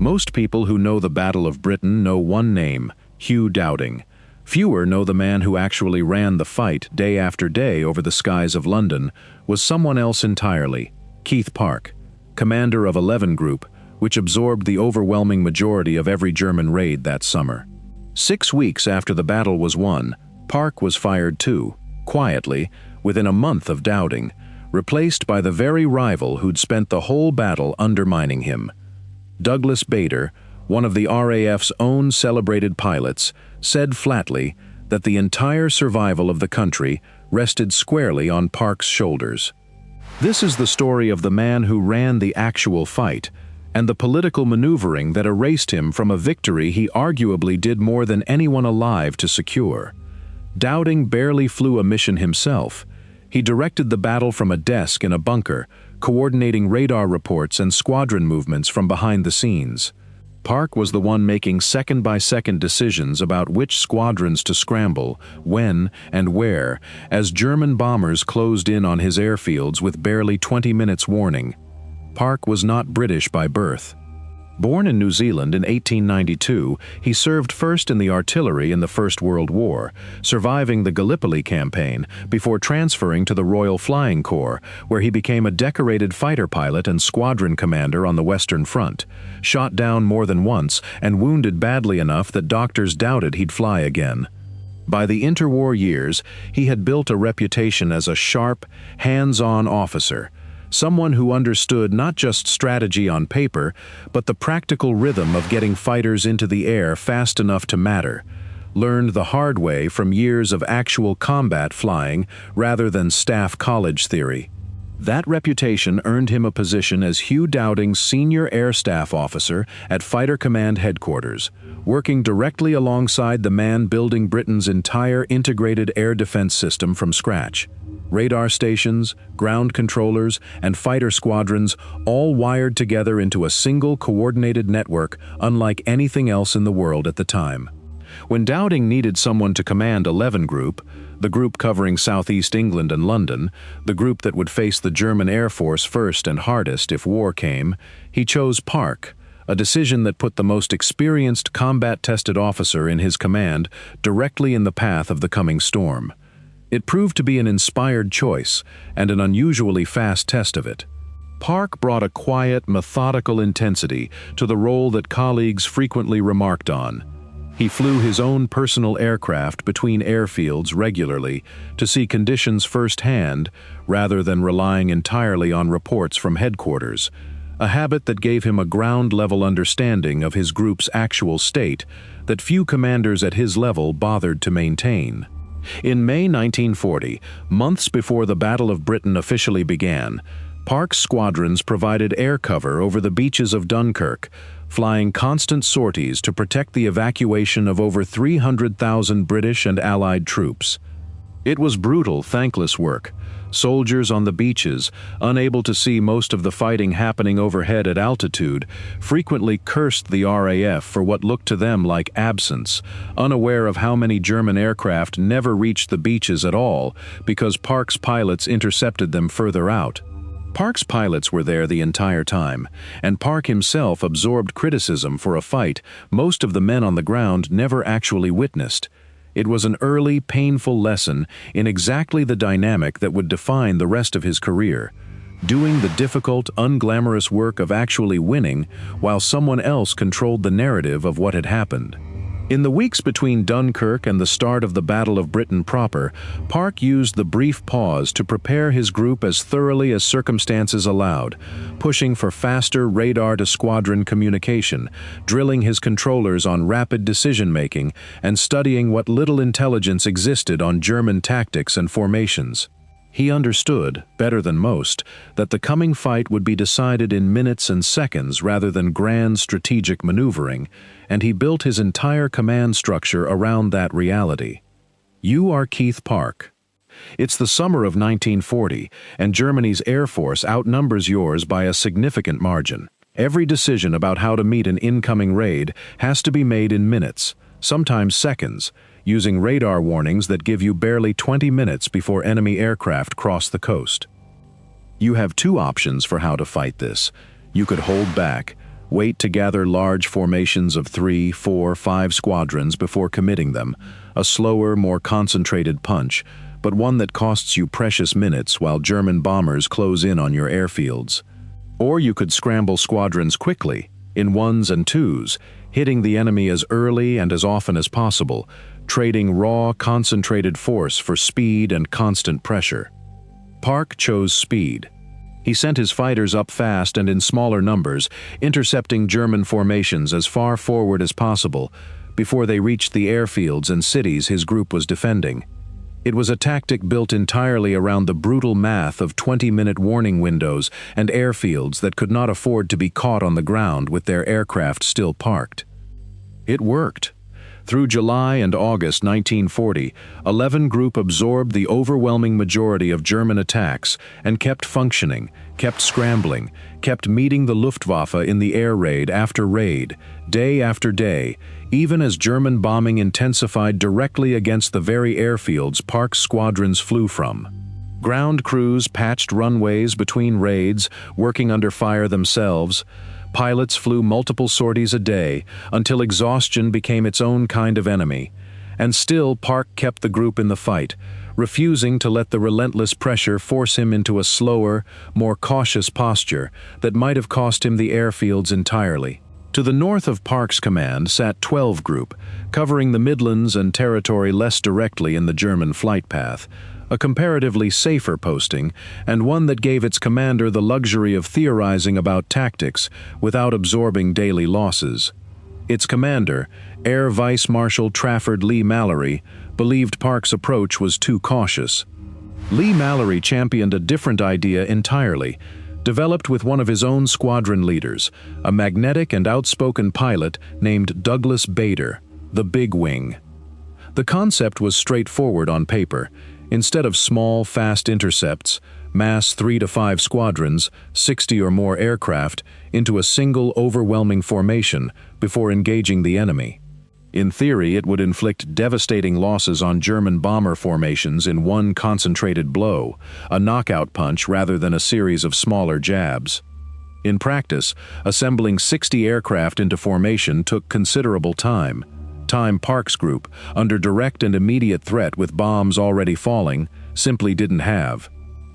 Most people who know the Battle of Britain know one name, Hugh Dowding. Fewer know the man who actually ran the fight day after day over the skies of London was someone else entirely, Keith Park, commander of 11 Group, which absorbed the overwhelming majority of every German raid that summer. 6 weeks after the battle was won, Park was fired too, quietly, within a month of Dowding, replaced by the very rival who'd spent the whole battle undermining him. Douglas Bader, one of the RAF's own celebrated pilots, said flatly that the entire survival of the country rested squarely on Park's shoulders. This is the story of the man who ran the actual fight, and the political maneuvering that erased him from a victory he arguably did more than anyone alive to secure. Dowding barely flew a mission himself. He directed the battle from a desk in a bunker, coordinating radar reports and squadron movements from behind the scenes. Park was the one making second-by-second decisions about which squadrons to scramble, when and where, as German bombers closed in on his airfields with barely 20 minutes warning. Park was not British by birth. Born in New Zealand in 1892, he served first in the artillery in the First World War, surviving the Gallipoli campaign before transferring to the Royal Flying Corps, where he became a decorated fighter pilot and squadron commander on the Western Front, shot down more than once and wounded badly enough that doctors doubted he'd fly again. By the interwar years, he had built a reputation as a sharp, hands-on officer, someone who understood not just strategy on paper, but the practical rhythm of getting fighters into the air fast enough to matter, learned the hard way from years of actual combat flying rather than staff college theory. That reputation earned him a position as Hugh Dowding's senior air staff officer at Fighter Command Headquarters, working directly alongside the man building Britain's entire integrated air defense system from scratch. Radar stations, ground controllers, and fighter squadrons all wired together into a single coordinated network unlike anything else in the world at the time. When Dowding needed someone to command 11 Group, the group covering southeast England and London, the group that would face the German Air Force first and hardest if war came, he chose Park, a decision that put the most experienced combat-tested officer in his command directly in the path of the coming storm. It proved to be an inspired choice and an unusually fast test of it. Park brought a quiet, methodical intensity to the role that colleagues frequently remarked on. He flew his own personal aircraft between airfields regularly to see conditions firsthand rather than relying entirely on reports from headquarters, a habit that gave him a ground-level understanding of his group's actual state that few commanders at his level bothered to maintain. In May 1940, months before the Battle of Britain officially began, Park's squadrons provided air cover over the beaches of Dunkirk, flying constant sorties to protect the evacuation of over 300,000 British and Allied troops. It was brutal, thankless work. Soldiers on the beaches, unable to see most of the fighting happening overhead at altitude, frequently cursed the RAF for what looked to them like absence, unaware of how many German aircraft never reached the beaches at all because Park's pilots intercepted them further out. Park's pilots were there the entire time, and Park himself absorbed criticism for a fight most of the men on the ground never actually witnessed. It was an early, painful lesson in exactly the dynamic that would define the rest of his career, doing the difficult, unglamorous work of actually winning while someone else controlled the narrative of what had happened. In the weeks between Dunkirk and the start of the Battle of Britain proper, Park used the brief pause to prepare his group as thoroughly as circumstances allowed, pushing for faster radar-to-squadron communication, drilling his controllers on rapid decision-making, and studying what little intelligence existed on German tactics and formations. He understood, better than most, that the coming fight would be decided in minutes and seconds rather than grand strategic maneuvering, and he built his entire command structure around that reality. You are Keith Park. It's the summer of 1940, and Germany's Air Force outnumbers yours by a significant margin. Every decision about how to meet an incoming raid has to be made in minutes, sometimes seconds, using radar warnings that give you barely 20 minutes before enemy aircraft cross the coast. You have two options for how to fight this. You could hold back, Wait to gather large formations of 3, 4, 5 squadrons before committing them, a slower, more concentrated punch, but one that costs you precious minutes while German bombers close in on your airfields. Or you could scramble squadrons quickly, in 1s and 2s, hitting the enemy as early and as often as possible, trading raw, concentrated force for speed and constant pressure. Park chose speed. He sent his fighters up fast and in smaller numbers, intercepting German formations as far forward as possible before they reached the airfields and cities his group was defending. It was a tactic built entirely around the brutal math of 20-minute warning windows and airfields that could not afford to be caught on the ground with their aircraft still parked. It worked. Through July and August 1940, 11 Group absorbed the overwhelming majority of German attacks and kept functioning, kept scrambling, kept meeting the Luftwaffe in the air raid after raid, day after day, even as German bombing intensified directly against the very airfields Park's squadrons flew from. Ground crews patched runways between raids, working under fire themselves. Pilots flew multiple sorties a day until exhaustion became its own kind of enemy. And still Park kept the group in the fight, refusing to let the relentless pressure force him into a slower, more cautious posture that might have cost him the airfields entirely. To the north of Park's command sat 12 Group, covering the Midlands and territory less directly in the German flight path, a comparatively safer posting, and one that gave its commander the luxury of theorizing about tactics without absorbing daily losses. Its commander, Air Vice-Marshal Leigh-Mallory, believed Park's approach was too cautious. Leigh-Mallory championed a different idea entirely, developed with one of his own squadron leaders, a magnetic and outspoken pilot named Douglas Bader, the Big Wing. The concept was straightforward on paper. Instead of small, fast intercepts, mass 3 to 5 squadrons, 60 or more aircraft, into a single overwhelming formation before engaging the enemy. In theory, it would inflict devastating losses on German bomber formations in one concentrated blow, a knockout punch rather than a series of smaller jabs. In practice, assembling 60 aircraft into formation took considerable time. Park's group, under direct and immediate threat with bombs already falling, simply didn't have.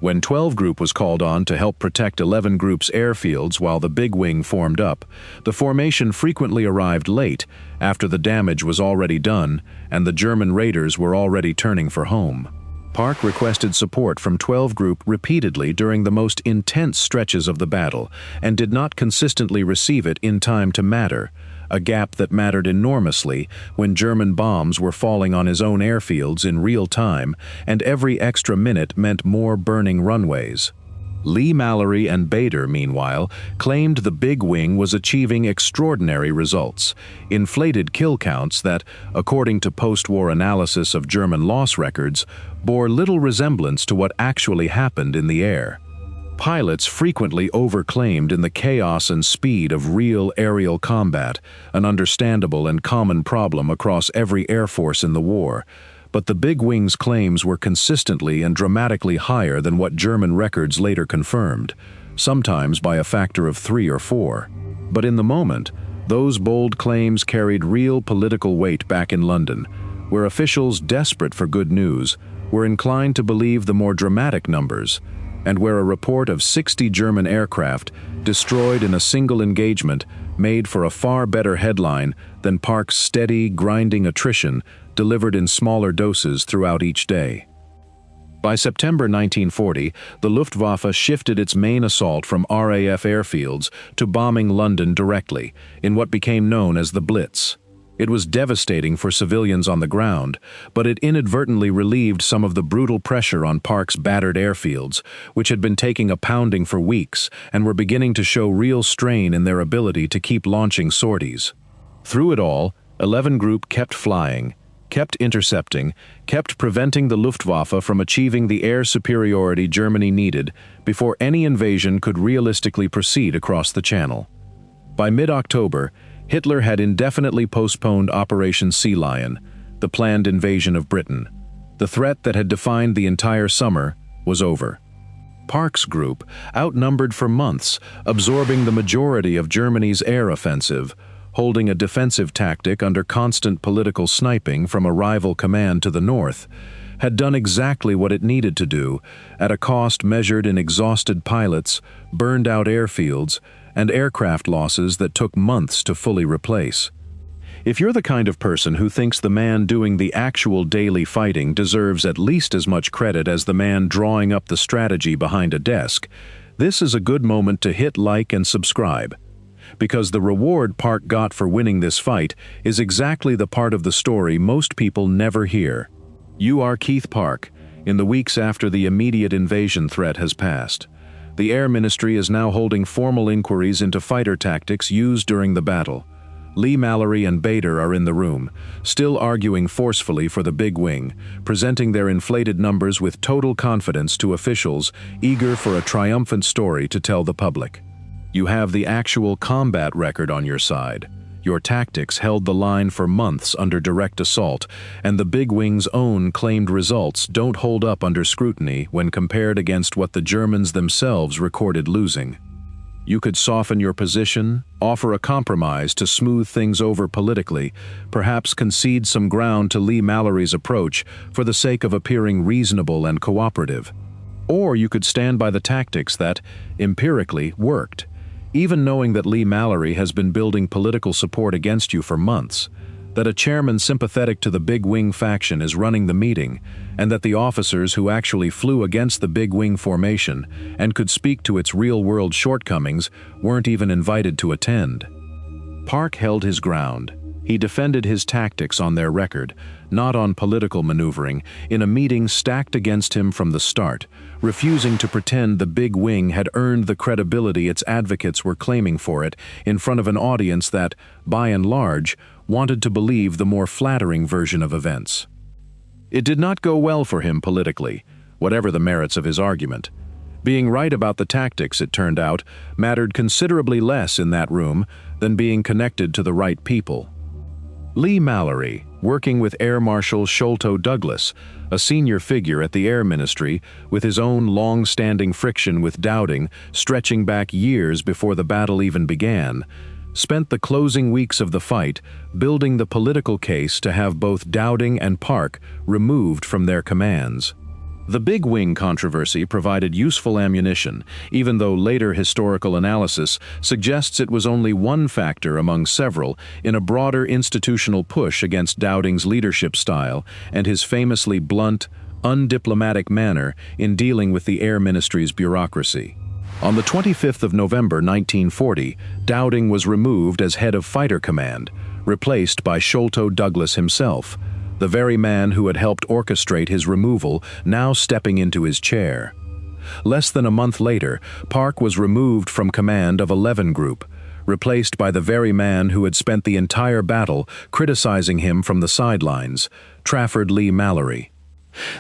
When 12 Group was called on to help protect 11 Group's airfields while the Big Wing formed up, the formation frequently arrived late, after the damage was already done and the German raiders were already turning for home. Park requested support from 12 Group repeatedly during the most intense stretches of the battle and did not consistently receive it in time to matter, a gap that mattered enormously when German bombs were falling on his own airfields in real time, and every extra minute meant more burning runways. Leigh-Mallory and Bader, meanwhile, claimed the Big Wing was achieving extraordinary results, inflated kill counts that, according to post-war analysis of German loss records, bore little resemblance to what actually happened in the air. Pilots frequently overclaimed in the chaos and speed of real aerial combat, an understandable and common problem across every air force in the war, but the Big Wing's claims were consistently and dramatically higher than what German records later confirmed, sometimes by a factor of 3 or 4. But in the moment, those bold claims carried real political weight back in London, where officials desperate for good news were inclined to believe the more dramatic numbers, and where a report of 60 German aircraft destroyed in a single engagement made for a far better headline than Park's steady, grinding attrition delivered in smaller doses throughout each day. By September 1940, the Luftwaffe shifted its main assault from RAF airfields to bombing London directly, in what became known as the Blitz. It was devastating for civilians on the ground, but it inadvertently relieved some of the brutal pressure on Park's battered airfields, which had been taking a pounding for weeks and were beginning to show real strain in their ability to keep launching sorties. Through it all, 11 Group kept flying, kept intercepting, kept preventing the Luftwaffe from achieving the air superiority Germany needed before any invasion could realistically proceed across the Channel. By mid-October, Hitler had indefinitely postponed Operation Sea Lion, the planned invasion of Britain. The threat that had defined the entire summer was over. Park's group, outnumbered for months, absorbing the majority of Germany's air offensive, holding a defensive tactic under constant political sniping from a rival command to the north, had done exactly what it needed to do, at a cost measured in exhausted pilots, burned-out airfields, and aircraft losses that took months to fully replace. If you're the kind of person who thinks the man doing the actual daily fighting deserves at least as much credit as the man drawing up the strategy behind a desk, this is a good moment to hit like and subscribe. Because the reward Park got for winning this fight is exactly the part of the story most people never hear. You are Keith Park, in the weeks after the immediate invasion threat has passed. The Air Ministry is now holding formal inquiries into fighter tactics used during the battle. Leigh-Mallory and Bader are in the room, still arguing forcefully for the big wing, presenting their inflated numbers with total confidence to officials eager for a triumphant story to tell the public. You have the actual combat record on your side. Your tactics held the line for months under direct assault, and the big wing's own claimed results don't hold up under scrutiny when compared against what the Germans themselves recorded losing. You could soften your position, offer a compromise to smooth things over politically, perhaps concede some ground to Leigh-Mallory's approach for the sake of appearing reasonable and cooperative. Or you could stand by the tactics that, empirically, worked, even knowing that Leigh-Mallory has been building political support against you for months, that a chairman sympathetic to the big wing faction is running the meeting, and that the officers who actually flew against the big wing formation and could speak to its real-world shortcomings weren't even invited to attend. Park held his ground. He defended his tactics on their record, not on political maneuvering, in a meeting stacked against him from the start, refusing to pretend the big wing had earned the credibility its advocates were claiming for it in front of an audience that, by and large, wanted to believe the more flattering version of events. It did not go well for him politically, whatever the merits of his argument. Being right about the tactics, it turned out, mattered considerably less in that room than being connected to the right people. Leigh-Mallory, working with Air Marshal Sholto Douglas, a senior figure at the Air Ministry, with his own long-standing friction with Dowding stretching back years before the battle even began, spent the closing weeks of the fight building the political case to have both Dowding and Park removed from their commands. The big wing controversy provided useful ammunition, even though later historical analysis suggests it was only one factor among several in a broader institutional push against Dowding's leadership style and his famously blunt, undiplomatic manner in dealing with the Air Ministry's bureaucracy. On the 25th of November 1940, Dowding was removed as head of Fighter Command, replaced by Sholto Douglas himself, the very man who had helped orchestrate his removal now stepping into his chair. Less than a month later, Park was removed from command of 11 Group, replaced by the very man who had spent the entire battle criticizing him from the sidelines, Trafford Leigh-Mallory.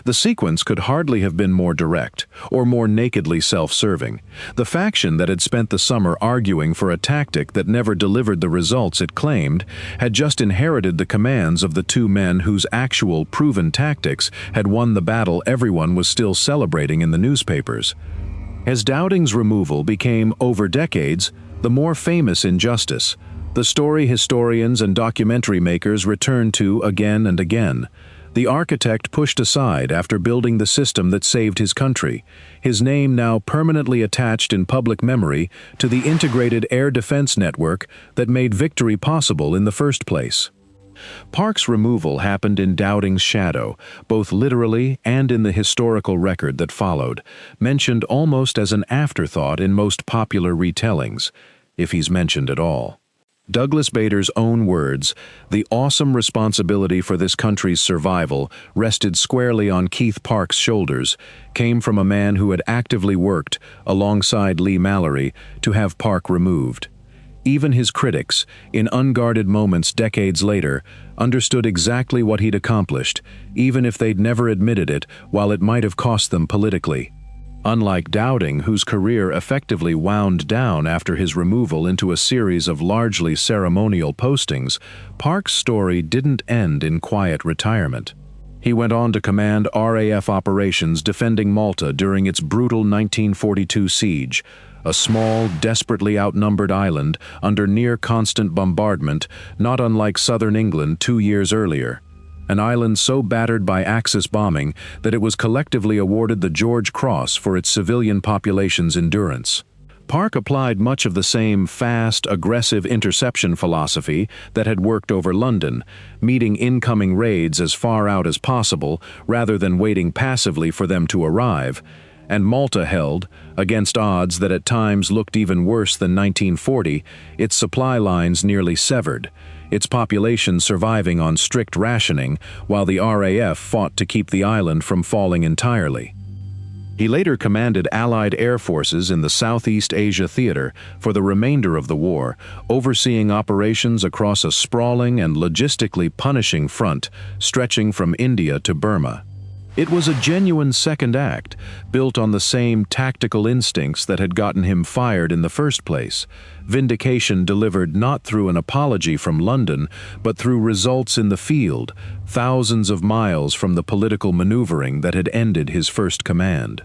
The sequence could hardly have been more direct, or more nakedly self-serving. The faction that had spent the summer arguing for a tactic that never delivered the results it claimed had just inherited the commands of the two men whose actual, proven tactics had won the battle everyone was still celebrating in the newspapers. As Dowding's removal became, over decades, the more famous injustice, the story historians and documentary makers returned to again and again. The architect pushed aside after building the system that saved his country, his name now permanently attached in public memory to the integrated air defense network that made victory possible in the first place. Park's removal happened in Dowding's shadow, both literally and in the historical record that followed, mentioned almost as an afterthought in most popular retellings, if he's mentioned at all. Douglas Bader's own words, "The awesome responsibility for this country's survival rested squarely on Keith Park's shoulders," came from a man who had actively worked, alongside Leigh-Mallory, to have Park removed. Even his critics, in unguarded moments decades later, understood exactly what he'd accomplished, even if they'd never admitted it, while it might have cost them politically. Unlike Dowding, whose career effectively wound down after his removal into a series of largely ceremonial postings, Park's story didn't end in quiet retirement. He went on to command RAF operations defending Malta during its brutal 1942 siege, a small, desperately outnumbered island under near-constant bombardment, not unlike southern England 2 years earlier. An island so battered by Axis bombing that it was collectively awarded the George Cross for its civilian population's endurance. Park applied much of the same fast, aggressive interception philosophy that had worked over London, meeting incoming raids as far out as possible rather than waiting passively for them to arrive. And Malta held, against odds that at times looked even worse than 1940, its supply lines nearly severed, its population surviving on strict rationing while the RAF fought to keep the island from falling entirely. He later commanded Allied air forces in the Southeast Asia theater for the remainder of the war, overseeing operations across a sprawling and logistically punishing front stretching from India to Burma. It was a genuine second act, built on the same tactical instincts that had gotten him fired in the first place, vindication delivered not through an apology from London, but through results in the field, thousands of miles from the political maneuvering that had ended his first command.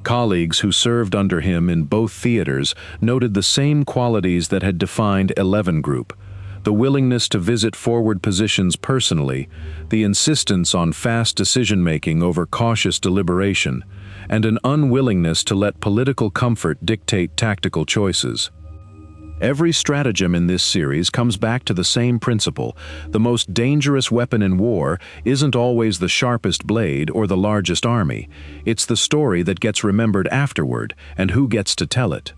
Colleagues who served under him in both theaters noted the same qualities that had defined 11 Group: the willingness to visit forward positions personally, the insistence on fast decision-making over cautious deliberation, and an unwillingness to let political comfort dictate tactical choices. Every stratagem in this series comes back to the same principle: the most dangerous weapon in war isn't always the sharpest blade or the largest army. It's the story that gets remembered afterward, and who gets to tell it.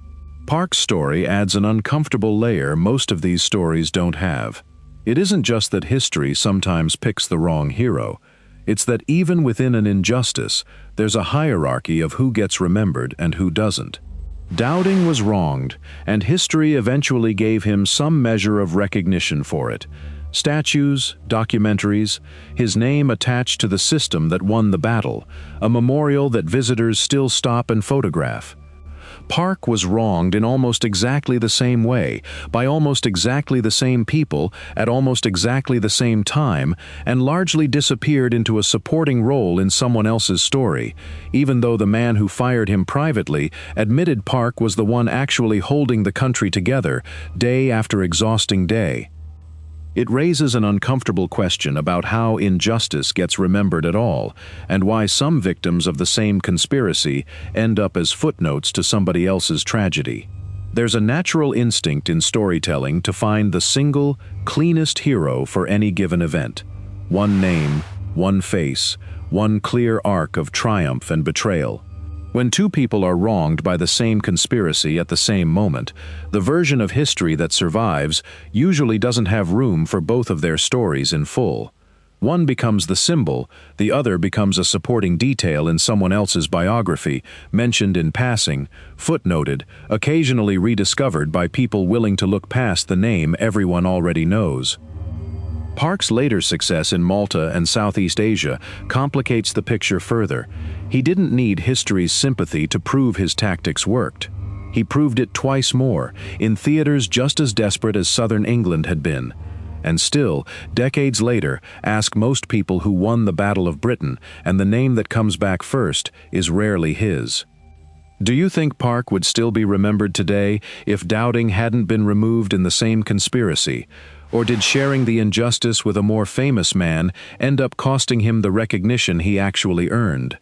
Park's story adds an uncomfortable layer most of these stories don't have. It isn't just that history sometimes picks the wrong hero. It's that even within an injustice, there's a hierarchy of who gets remembered and who doesn't. Dowding was wronged, and history eventually gave him some measure of recognition for it. Statues, documentaries, his name attached to the system that won the battle, a memorial that visitors still stop and photograph. Park was wronged in almost exactly the same way, by almost exactly the same people, at almost exactly the same time, and largely disappeared into a supporting role in someone else's story, even though the man who fired him privately admitted Park was the one actually holding the country together, day after exhausting day. It raises an uncomfortable question about how injustice gets remembered at all, and why some victims of the same conspiracy end up as footnotes to somebody else's tragedy. There's a natural instinct in storytelling to find the single, cleanest hero for any given event. One name, one face, one clear arc of triumph and betrayal. When two people are wronged by the same conspiracy at the same moment, the version of history that survives usually doesn't have room for both of their stories in full. One becomes the symbol, the other becomes a supporting detail in someone else's biography, mentioned in passing, footnoted, occasionally rediscovered by people willing to look past the name everyone already knows. Park's later success in Malta and Southeast Asia complicates the picture further. He didn't need history's sympathy to prove his tactics worked. He proved it twice more, in theaters just as desperate as southern England had been. And still, decades later, ask most people who won the Battle of Britain, and the name that comes back first is rarely his. Do you think Park would still be remembered today if Dowding hadn't been removed in the same conspiracy? Or did sharing the injustice with a more famous man end up costing him the recognition he actually earned?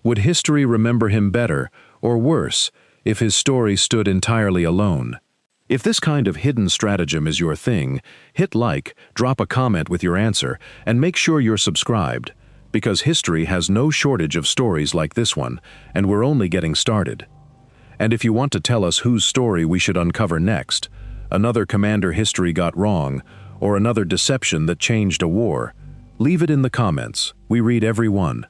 Would history remember him better, or worse, if his story stood entirely alone? If this kind of hidden stratagem is your thing, hit like, drop a comment with your answer, and make sure you're subscribed, because history has no shortage of stories like this one, and we're only getting started. And if you want to tell us whose story we should uncover next, another commander history got wrong, or another deception that changed a war, leave it in the comments. We read every one.